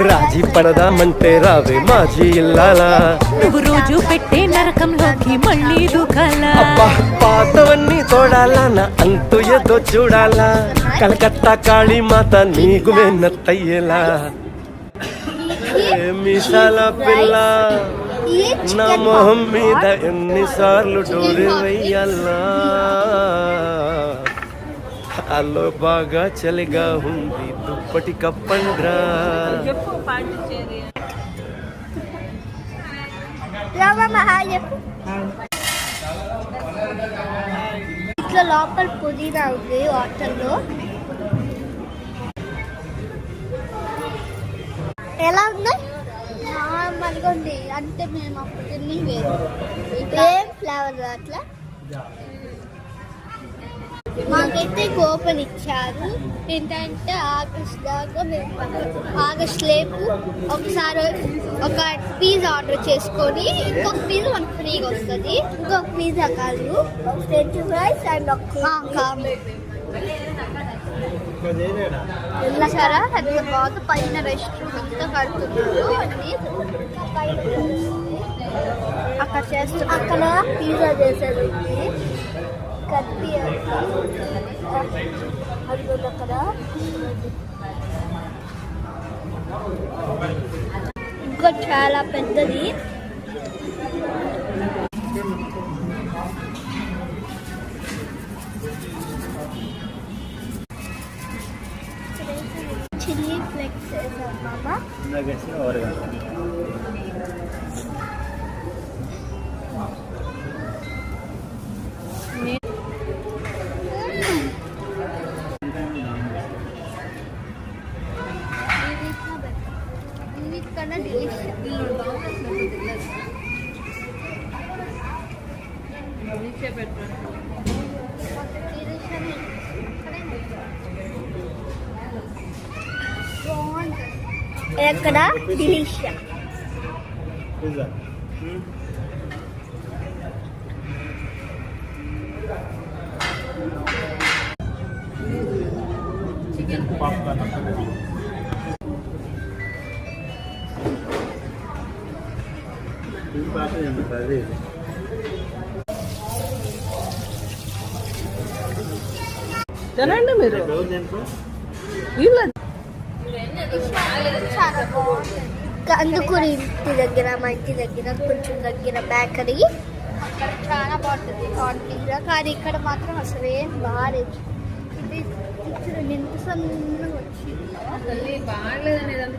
రాజీ పడదామంటే రావే మాజీ ఇల్లాలా, నువ్వు రోజు పెట్టే నరకంలోకి మళ్ళీ దూకాలా. అబ్బా పాతవన్నీ తోడాలా నా అంతు ఏదో చూడాలా, కలకత్తా కాళీమాత నీకు వెన్నత్తయ్యేలా. మీసాల పిల్ల నా మొహం మీద ఎన్నిసార్లు డోరి వెయ్యాలా, అల్లో బాగా చలిగా ఉంది దుప్పటి కప్పండ్రా. ఇట్లా లోపల పుదీనా ఉంది వాటర్లో. ఎలా ఉంది? మరిగొండి అంటే మేము అప్పుడు తిని వేరు. ఏం ఫ్లేవర్ అట్లా. మాకైతే కూపన్ ఇచ్చారు ఏంటంటే ఆగస్ట్ దాకా మేము ఆగస్ట్ లేపు ఒకసారి ఒక పిజ్జా ఆర్డర్ చేసుకొని ఇంకొక పిజ్జా మనకు ఫ్రీగా వస్తుంది. ఇంకొక పిజ్జా కాదు ఫ్రెంచ్ ఫ్రైస్ అండ్ వెళ్ళారా హైదరాబాద్ పైన రెస్టారెంట్ కడుతున్నారు అన్ని అక్కడ చేస్తున్నారు. అక్కడ పిజ్జా చేశారు కత్తి అక్కడ ఇంకా చాలా పెద్దది. చిల్లీ ఫ్లేక్స్ వేసాం మామ. ఎక్కడ డిలీషియా చికెన్ పాప్కార్న్ తినండి మీరు. కందుకూరి ఇంటి దగ్గర మా ఇంటి దగ్గర కొంచెం దగ్గర బేకరీ అక్కడ చాలా బాగుంటుంది పిజ్జా. కానీ ఇక్కడ మాత్రం అసలు ఏం బాగాలేదు. ఇది ఎంత సన్నగా వచ్చి బాగలేదు అనేది